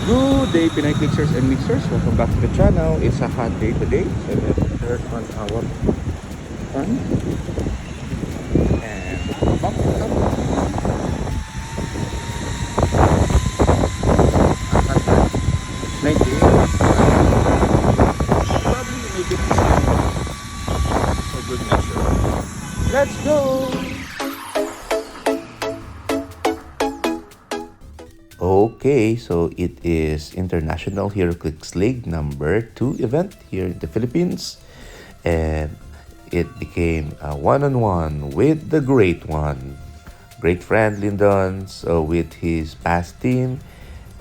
Good day, Pinay Clickers and Mixers. Welcome back to the channel. It's a hot day today. So let's turn on our fan. And bump it up. Hot day. 98. Probably make it for good measure. Let's go! Okay, so it is International Heroclix League number 2 event here in the Philippines, and it became a one-on-one with the great one, great friend Lyndon, so with his past team,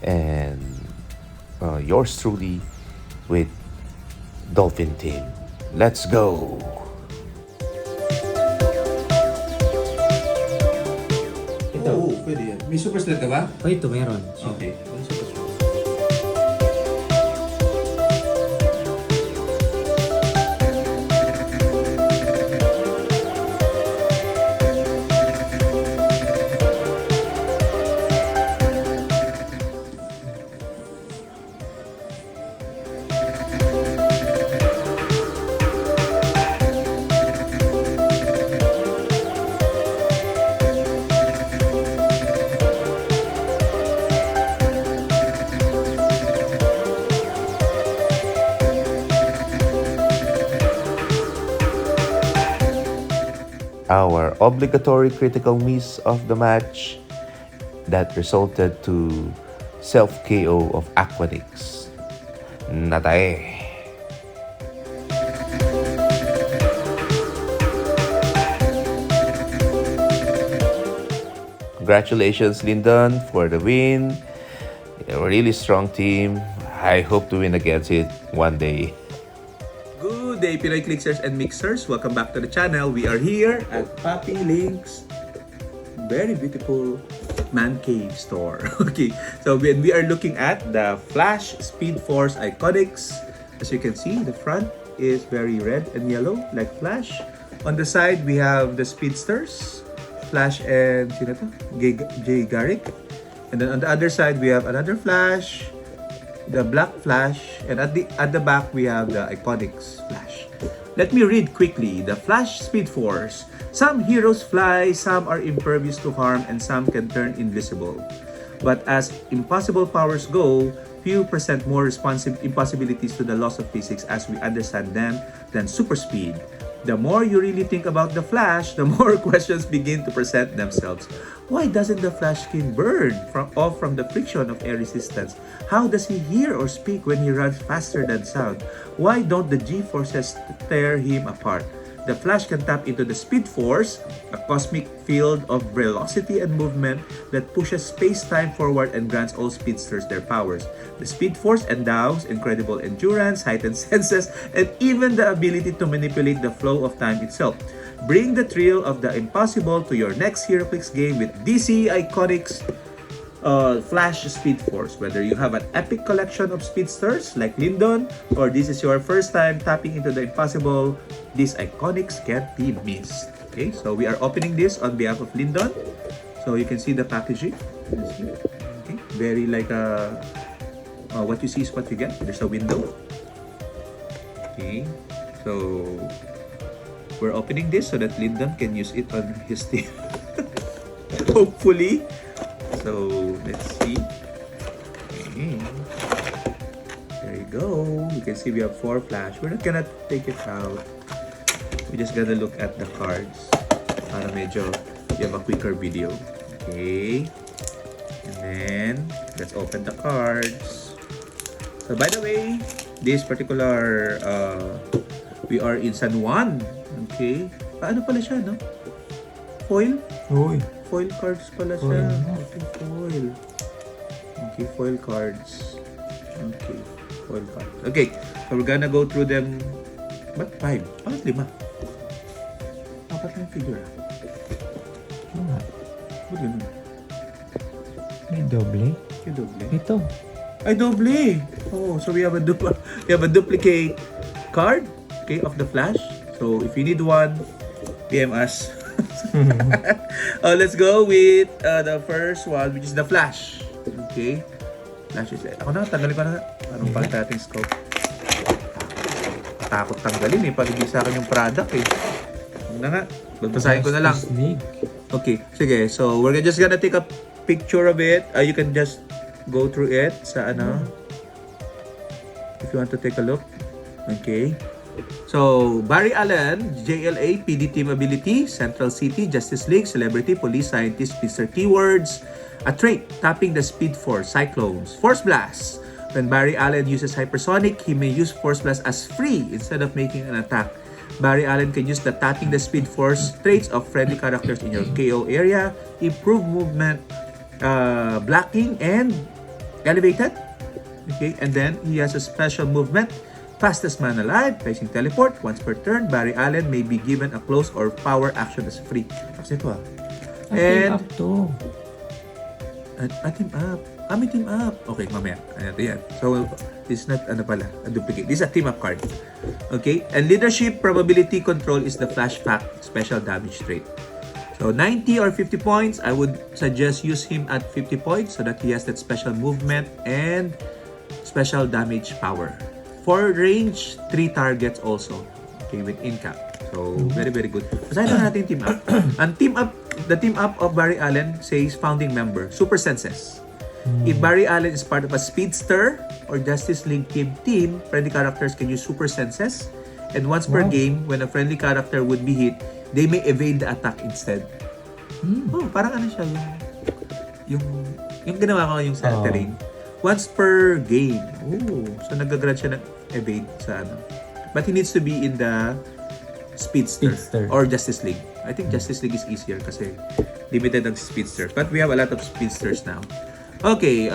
and yours truly with Dolphin team. Let's go! Oo, pwede yan. May super slot ka ba? Oh, ito meron. Okay. Ano super slot? Our obligatory critical miss of the match that resulted to self-KO of Aquanix. Natay. Congratulations, Lyndon, for the win. You're a really strong team. I hope to win against it one day. Good day, Pinoy Clickers and Mixers. Welcome back to the channel. We are here at Papi Link's very beautiful man cave store. Okay, so we are looking at the Flash Speed Force Iconics. As you can see, the front is very red and yellow like Flash. On the side, we have the Speedsters, Flash and sino to? Jay Garrick. And then on the other side, we have another Flash, the Black Flash, and at the back we have the Iconics Flash. Let me read quickly. The Flash Speed Force. Some heroes fly, some are impervious to harm, and some can turn invisible. But as impossible powers go, few present more impossibilities to the laws of physics as we understand them than super speed. The more you really think about the Flash, the more questions begin to present themselves. Why doesn't the Flash skin burn off from the friction of air resistance? How does he hear or speak when he runs faster than sound? Why don't the G-forces tear him apart? The Flash can tap into the Speed Force, a cosmic field of velocity and movement that pushes space-time forward and grants all speedsters their powers. The Speed Force endows incredible endurance, heightened senses, and even the ability to manipulate the flow of time itself. Bring the thrill of the impossible to your next Heroclix game with DC Iconics Flash Speed Force. Whether you have an epic collection of speedsters like Lyndon, or this is your first time tapping into the impossible, these Iconics can't be missed. Okay, so we are opening this on behalf of Lyndon. So you can see the packaging. Okay, very like what you see is what you get. There's a window. Okay, so we're opening this so that Lyndon can use it on his team. Hopefully. So let's see. Okay. There you go. You can see we have 4 Flash. We're not gonna take it out. We're just gonna look at the cards para medyo you have a quicker video. Okay. And then let's open the cards. So by the way, this particular we are in San Juan. Okay. Paano pala siya, no? Foil? Uy. Foil cards pala siya. Okay, foil. Okay, foil cards. Okay, foil cards. Okay, so we're gonna go through them. Ba't 5? Bakit 5? 4 lang figure. Ba't ganun? May doble. Yung doble. Ito. Ay, doble! Oh, so we have a duplicate card, okay, of the Flash. So if you need one, PM us. Let's go with the first one, which is the Flash. Okay. Flash is Ako na, tanggalin ko na. Anong pang natin scope? Takot tanggalin pag hindi sa akin yung product Huwag na nga. Babasahin ko na lang. Justice League. Okay, sige. So, we're just gonna take a picture of it. You can just go through it sa if you want to take a look. Okay. So, Barry Allen, JLA, PD Team Ability, Central City, Justice League, Celebrity, Police, Scientist, Speedster Keywords, a trait, tapping the Speed Force, Cyclones, Force Blast. When Barry Allen uses Hypersonic, he may use Force Blast as free instead of making an attack. Barry Allen can use the tapping the Speed Force traits of friendly characters in your KO area, improve movement, blocking, and elevated. Okay, and then he has a special movement, fastest man alive, facing teleport. Once per turn, Barry Allen may be given a close or power action as free. Tapos ito Team up to. Team up. May team up. Okay, mamaya. Ano yan? So, this is not, a duplicate. This is a team up card. Okay? And leadership probability control is the flash fact special damage trait. So, 90 or 50 points, I would suggest use him at 50 points so that he has that special movement and special damage power. For range, 3 targets also. Okay, with incap. So, very, very good. Basahin na natin team up. The team up of Barry Allen says founding member, Super Senses. If Barry Allen is part of a Speedster or Justice League team, friendly characters can use Super Senses. And once per game, when a friendly character would be hit, they may evade the attack instead. Oh, parang siya yung ginawa ko yung sa terrain. Once per game. Oh, so nag-grant siya ng evade sa But he needs to be in the Speedster or Justice League. I think Justice League is easier kasi limited ang Speedster. But we have a lot of Speedsters now. Okay,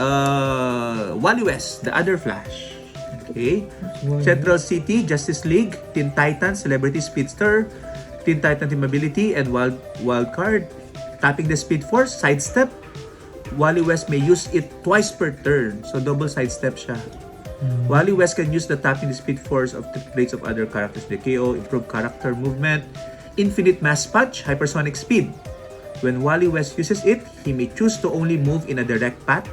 Wally West, the other Flash. Okay. Central City, Justice League, Teen Titan, Celebrity Speedster, Teen Titan Team Ability, and Wild Card. Tapping the Speed Force, Sidestep. Wally West may use it twice per turn. So, double sidestep siya. Wally West can use the tapping the Speed Force of the traits of other characters in the KO, improve character movement, infinite mass punch, hypersonic speed. When Wally West uses it, he may choose to only move in a direct path.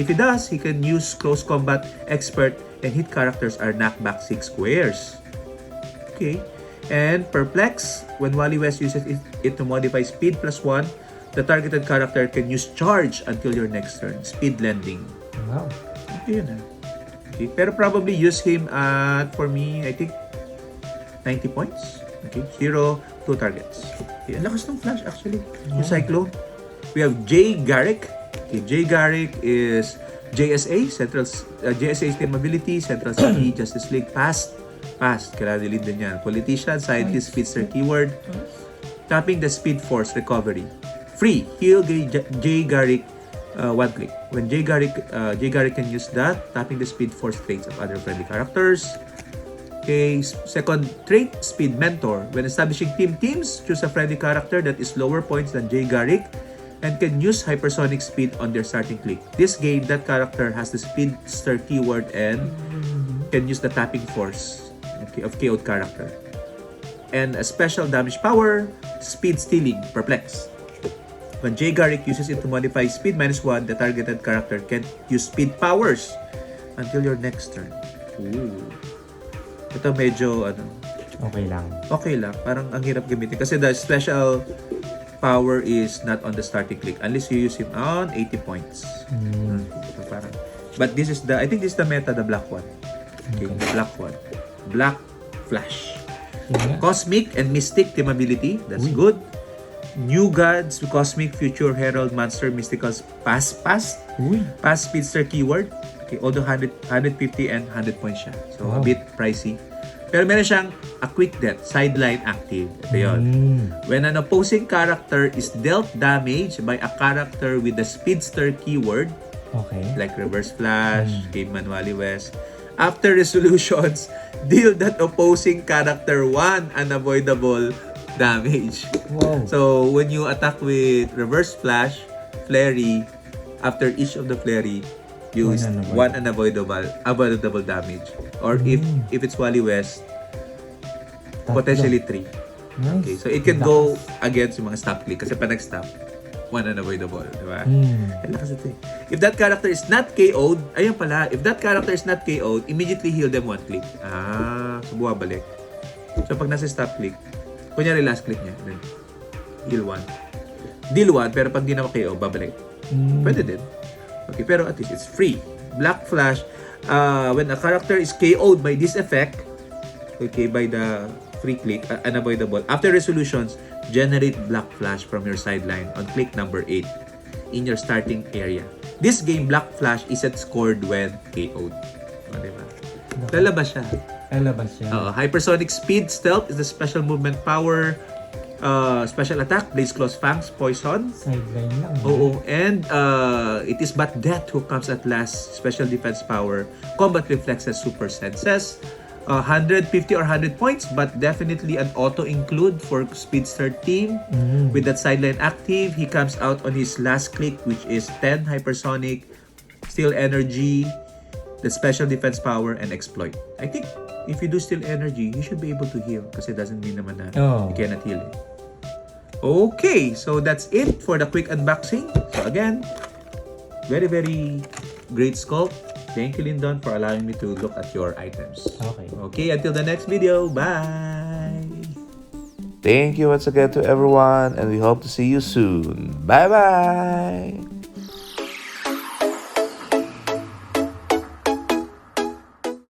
If he does, he can use Close Combat Expert and hit characters are knocked back 6 squares. Okay. And Perplex, when Wally West uses it to modify speed +1, the targeted character can use charge until your next turn. Speed lending. Wow. Okay, yun Okay, pero probably use him at, for me, I think, 90 points. Okay, 0, 2 targets. Okay, ang lakas ng Flash actually. Yung Cyclone. We have Jay Garrick. Okay, Jay Garrick is JSA, JSA's team ability, Central City, Justice League, past. Kailangan nilid din yan. Politician, Scientist, Speedster keyword. Tapping the Speed Force recovery. Free. Heal Jay Garrick 1 click. When Jay Garrick can use that, tapping the Speed Force traits of other friendly characters. Okay, second trait, Speed Mentor. When establishing teams, choose a friendly character that is lower points than Jay Garrick and can use hypersonic speed on their starting click. This game, that character has the Speedster keyword and can use the tapping force of KO'd character. And a special damage power, Speed Stealing, Perplex. When Jay Garrick uses it to modify speed -1, the targeted character can use speed powers until your next turn. Ooh. Ito medyo Okay lang. Okay lang. Parang ang hirap gamitin kasi the special power is not on the starting click unless you use him on 80 points. So parang, but this is I think this is the meta, the black one. Okay, the black one. Black Flash. Yeah. Cosmic and Mystic team ability. That's good. New Gods, Cosmic, Future, Herald, Monster, Mysticals, Past Speedster keyword. Okay, although 150 and 100 points siya. So, a bit pricey. Pero meron siyang a quick death, sideline active. Ito yun. When an opposing character is dealt damage by a character with the Speedster keyword, like Reverse Flash, Caveman Wally West, after resolutions, deal that opposing character 1 unavoidable damage. Wow. So, when you attack with Reverse Flash, Flurry, after each of the Flurry, use one unavoidable damage. Or if it's Wally West, potentially 3. Okay, so it can go against yung mga stop click. Kasi pa nag-stop, one unavoidable, di ba? Hmm. Kaya lakas ito eh. If that character is not KO'd, ayun pala, if that character is not KO'd, immediately heal them one click. So buwabalik. So pag nasa stop click, kunyari last click niya, then heal one. Deal one, pero pag di na KO, babalik. Pwede din. Okay, pero at least it's free. Black Flash, when a character is KO'd by this effect, okay, by the free click, unavoidable, after resolutions, generate Black Flash from your sideline on click number 8 in your starting area. This game, Black Flash, isn't scored when KO'd. Diba? Lalabas siya. Lalabas siya. Hypersonic Speed Stealth is the special movement power. Special attack, Blaze Claws Fangs, Poison. Sideline lang. Oo, and it is but death who comes at last. Special defense power, combat reflexes, super senses. 150 or 100 points, but definitely an auto include for Speedster team. With that sideline active, he comes out on his last click, which is 10 hypersonic, steal energy, the special defense power, and exploit. I think if you do steal energy, you should be able to heal kasi it doesn't mean naman na you cannot heal. Okay, so that's it for the quick unboxing. So again, very, very great sculpt. Thank you, Lyndon, for allowing me to look at your items. Okay. Okay, until the next video. Bye! Thank you once again to everyone, and we hope to see you soon. Bye-bye!